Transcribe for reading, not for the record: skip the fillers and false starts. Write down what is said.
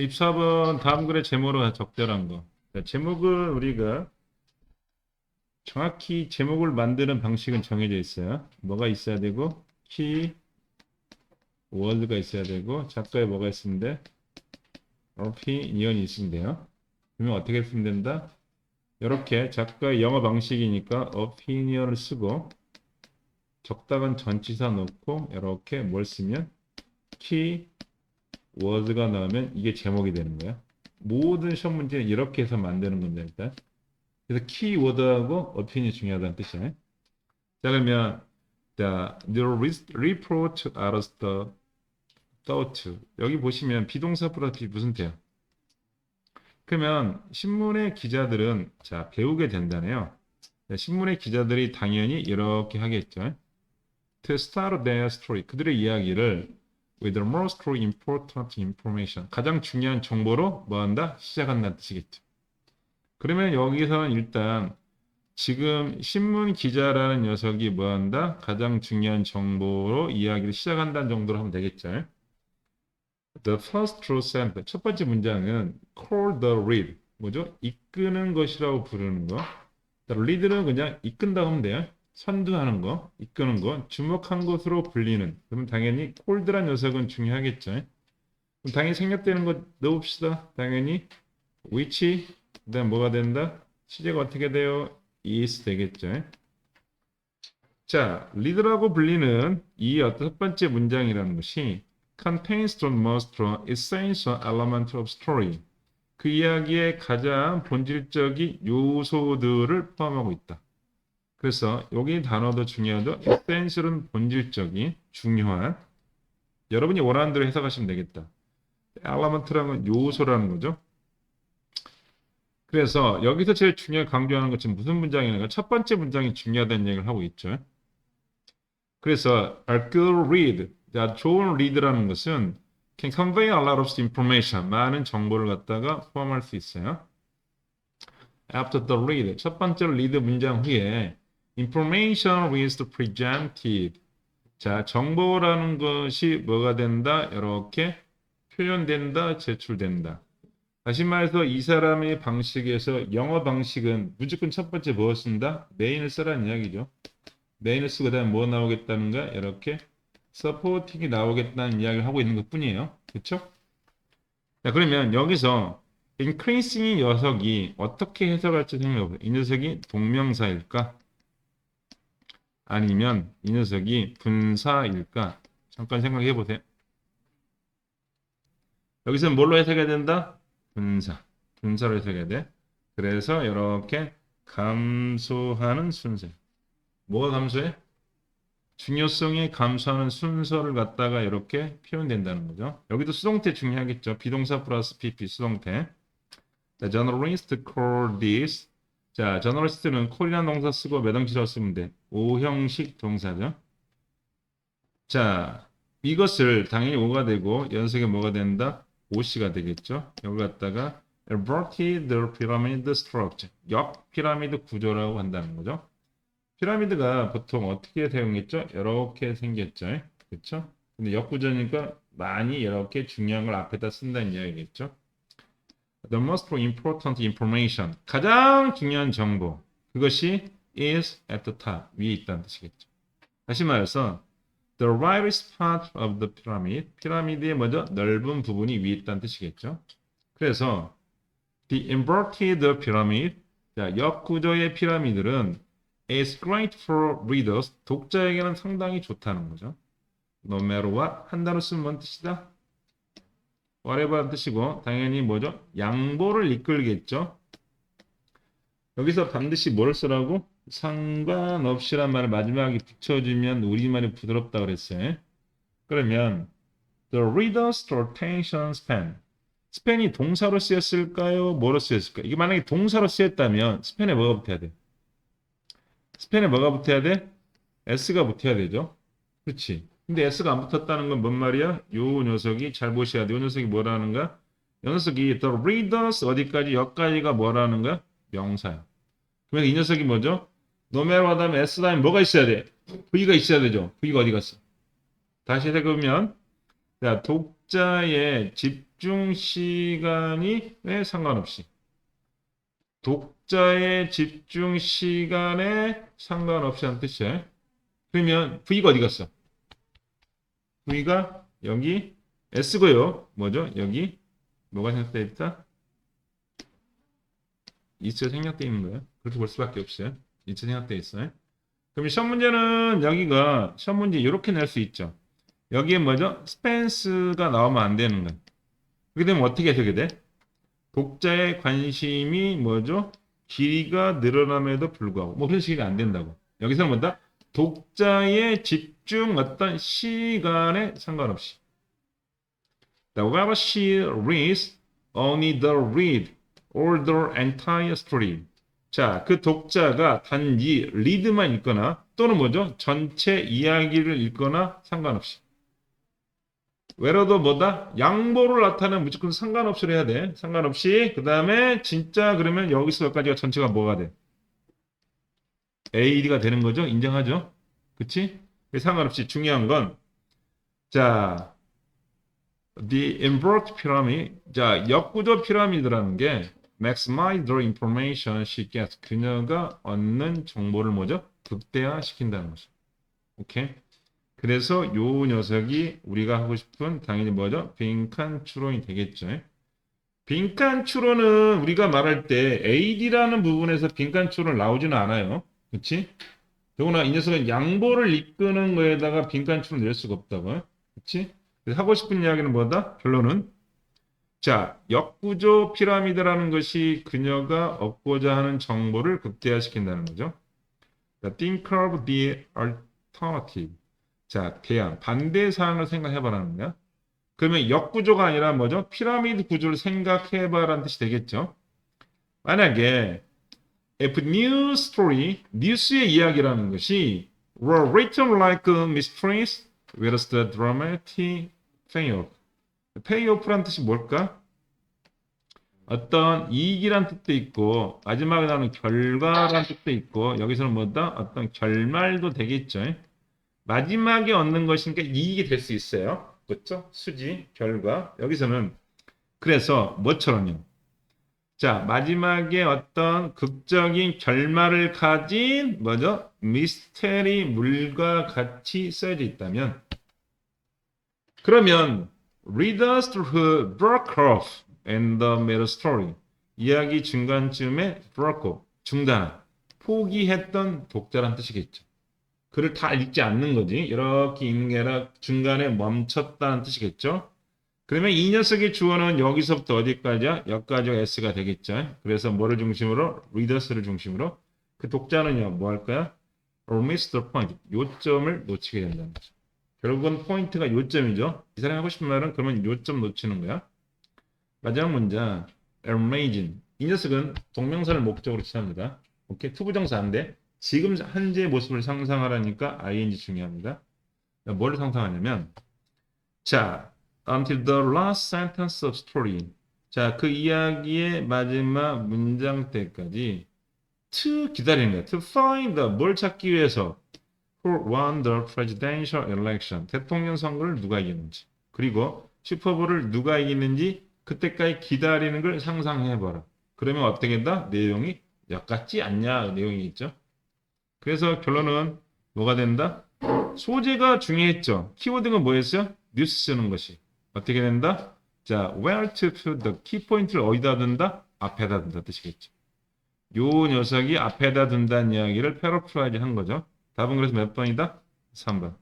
입수합은 다음 글의 제목으로 적절한 거. 자, 제목은 우리가 정확히 제목을 만드는 방식은 정해져 있어요. 뭐가 있어야 되고, 키, 월드가 있어야 되고, 작가에 뭐가 있으면 돼? 오피니언이 있으면 돼요. 그러면 어떻게 쓰면 된다? 이렇게 작가의 영어 방식이니까 opinion을 쓰고 적당한 전치사 넣고 이렇게 뭘 쓰면 키 워드가 나오면 이게 제목이 되는 거야. 모든 시험 문제는 이렇게 해서 만드는 겁니다. 일단. 그래서 키워드하고 opinion이 중요하다는 뜻이네. 자 그러면 the report as the thought 여기 보시면 비동사 플러스 무슨 돼요? 그러면 신문의 기자들은 자 배우게 된다네요. 신문의 기자들이 당연히 이렇게 하겠죠. To start their story. 그들의 이야기를 with the most important information. 가장 중요한 정보로 뭐 한다? 시작한다는 뜻이겠죠. 그러면 여기서는 일단 지금 신문 기자라는 녀석이 뭐 한다? 가장 중요한 정보로 이야기를 시작한다는 정도로 하면 되겠죠. The first sentence. 첫 번째 문장은 call the lead. 뭐죠? 이끄는 것이라고 부르는 거. The lead는 그냥 이끈다 하면 돼요. 선두하는 거, 이끄는 거, 주목한 것으로 불리는. 그러면 당연히 콜드란 녀석은 중요하겠죠. 그럼 당연히 생략되는 거 넣어봅시다. 당연히 which, 그다음 뭐가 된다? 시제가 어떻게 돼요? is 되겠죠. 자, 리드라고 불리는 이 어떤 첫 번째 문장이라는 것이 contains the most essential element of story. 그 이야기의 가장 본질적인 요소들을 포함하고 있다. 그래서 여기 단어도 중요하죠. essential은 본질적인, 중요한. 여러분이 원하는 대로 해석하시면 되겠다. element라는 건 요소라는 거죠. 그래서 여기서 제일 중요하게 강조하는 것은 무슨 문장이냐면 첫 번째 문장이 중요하다는 얘기를 하고 있죠. 그래서 a good read, 자, 좋은 read라는 것은 can convey a lot of information, 많은 정보를 갖다가 포함할 수 있어요. After the read, 첫 번째 read 문장 후에 information is presented. 자, 정보라는 것이 뭐가 된다? 이렇게 표현된다, 제출된다. 다시 말해서 이 사람의 방식에서 영어 방식은 무조건 첫 번째 무엇을 쓴다? 메인을 쓰라는 이야기죠. 메인을 쓰고 그다음에 뭐 나오겠다는가? 이렇게 서포팅이 나오겠다는 이야기를 하고 있는 것 뿐이에요. 그렇죠? 자, 그러면 여기서 increasing 이 녀석이 어떻게 해석할지 생각해보세요. 이 녀석이 동명사일까? 아니면 이 녀석이 분사일까? 잠깐 생각해 보세요. 여기서 뭘로 해석해야 된다? 분사. 분사로 해석해야 돼. 그래서 이렇게 감소하는 순서. 뭐가 감소해? 중요성이 감소하는 순서를 갖다가 이렇게 표현된다는 거죠. 여기도 수동태 중요하겠죠. 비동사 플러스 PP 수동태. 자, journalist call this. 자, 저널리스트는 콜이라는 동사 쓰고 매덩치라고 쓰면 돼. 오형식 동사죠. 자, 이것을 당연히 오가 되고 연속에 뭐가 된다? 오씨가 되겠죠. 여기 갖다가 inverted pyramid structure, 역 피라미드 구조라고 한다는 거죠. 피라미드가 보통 어떻게 사용했죠? 이렇게 생겼죠. 그렇죠? 근데 역구조니까 많이 이렇게 중요한 걸 앞에다 쓴다는 이야기겠죠. The most important information. 가장 중요한 정보. 그것이 is at the top. 위에 있다는 뜻이겠죠. 다시 말해서 the widest part of the pyramid. 피라미드의 먼저 넓은 부분이 위에 있다는 뜻이겠죠. 그래서 the inverted pyramid. 자, 역구조의 피라미드는 is great for readers. 독자에게는 상당히 좋다는 거죠. No matter what. 한 단어 쓰면 뭔 뜻이다? whatever라는 뜻이고 당연히 뭐죠? 양보를 이끌겠죠. 여기서 반드시 뭘 쓰라고? 상관없이란 말을 마지막에 붙여주면 우리말이 부드럽다 그랬어요. 그러면 the reader's attention span. 스팬이 동사로 쓰였을까요? 뭐로 쓰였을까요? 이게 만약에 동사로 쓰였다면 스팬에 뭐가 붙어야 돼? 스팬에 뭐가 붙어야 돼? s가 붙어야 되죠. 그렇지. 근데 S가 안 붙었다는 건 뭔 말이야? 요 녀석이 잘 보셔야 돼. 요 녀석이 뭐라는 거야? 요 녀석이 the readers 어디까지 여기까지가 뭐라는 거야? 명사야. 그러면 이 녀석이 뭐죠? no matter what 하면 S 다음에 뭐가 있어야 돼? V가 있어야 되죠. V가 어디 갔어? 다시 해보면 자, 독자의 집중 시간이 왜 상관없이. 독자의 집중 시간에 상관없이 하는 뜻이에요. 그러면 V가 어디 갔어? V가 여기 S고요. 뭐죠? 여기 뭐가 생략되어 있다? 이치가 생략되어 있는 거예요. 그렇게 볼 수밖에 없어요. 이치 생략되어 있어요. 그럼 시험 문제는 여기가 시험 문제 이렇게 낼 수 있죠. 여기에 뭐죠? 스펜스가 나오면 안 되는 거예요. 그렇게 되면 어떻게 되게 돼? 독자의 관심이 뭐죠? 길이가 늘어남에도 불구하고 뭐 그런 식이 안 된다고. 여기서는 뭐다? 독자의 집중 어떤 시간에 상관없이. However, she reads only the read or the entire story. 자, 그 독자가 단지 리드만 읽거나 또는 뭐죠? 전체 이야기를 읽거나 상관없이. 외로도 뭐다? 양보를 나타내면 무조건 상관없이를 해야 돼. 상관없이. 그 다음에 진짜 그러면 여기서 여기까지가 전체가 뭐가 돼? AD가 되는 거죠? 인정하죠? 그치? 상관없이 중요한 건 자, the inverted pyramid. 자, 역구조 피라미드라는 게 maximize the information she gets. 그녀가 얻는 정보를 뭐죠? 극대화시킨다는 거죠. 오케이? 그래서 요 녀석이 우리가 하고 싶은 당연히 뭐죠? 빈칸 추론이 되겠죠. 빈칸 추론은 우리가 말할 때 AD라는 부분에서 빈칸 추론 나오지는 않아요. 그렇지? 더구나 이 녀석은 양보를 이끄는 거에다가 빈칸 추론 낼 수가 없다고. 그렇지? 그래서 하고 싶은 이야기는 뭐다? 결론은 자, 역구조 피라미드라는 것이 그녀가 얻고자 하는 정보를 극대화시킨다는 거죠. Think of the alternative. 자, 대안, 반대 사항을 생각해봐라는 거야. 그러면 역구조가 아니라 뭐죠? 피라미드 구조를 생각해봐라는 뜻이 되겠죠. 만약에 if new story, 뉴스의 이야기라는 것이 were written like mysteries, whereas the dramatic payoff. payoff라는 뜻이 뭘까? 어떤 이익이란 뜻도 있고 마지막에 나오는 결과란 뜻도 있고 여기서는 뭐다? 어떤 결말도 되겠죠. 마지막에 얻는 것이니까 이익이 될 수 있어요. 그렇죠? 수지, 결과. 여기서는 그래서 뭐처럼요? 자, 마지막에 어떤 극적인 결말을 가진 뭐죠? 미스테리 물과 같이 써져 있다면 그러면 readers who broke off in the middle story 이야기 중간쯤에 broke off 중단, 포기했던 독자란 뜻이겠죠. 글을 다 읽지 않는 거지. 이렇게 읽는 게 아니라 중간에 멈췄다는 뜻이겠죠. 그러면 이 녀석의 주어는 여기서부터 어디까지야? 여기까지가 S가 되겠죠. 그래서 뭐를 중심으로? readers를 중심으로. 그 독자는요, 뭐 할 거야? or miss the point. 요점을 놓치게 된다는 거죠. 결국은 포인트가 요점이죠. 이 사람이 하고 싶은 말은 그러면 요점 놓치는 거야. 마지막 문장. amazing. 이 녀석은 동명사를 목적으로 취합니다. 오케이? 투부정사인데 지금 현재의 모습을 상상하라니까 ing 중요합니다. 뭘 상상하냐면 자, until the last sentence of story. 자, 그 이야기의 마지막 문장 때까지 to 기다리는 거야. to find the 뭘 찾기 위해서 who won the presidential election. 대통령 선거를 누가 이겼는지. 그리고 슈퍼볼을 누가 이겼는지 그때까지 기다리는 걸 상상해봐라. 그러면 어떻게 된다? 내용이 엿같지 않냐 내용이 있죠. 그래서 결론은 뭐가 된다? 소재가 중요했죠. 키워드가 뭐였어요? 뉴스 쓰는 것이. 어떻게 된다? 자, where to put the key point를 어디다 둔다? 앞에다 둔다 뜻이겠죠. 요 녀석이 앞에다 둔다는 이야기를 패러프라이즈 한 거죠. 답은 그래서 몇 번이다? 3번.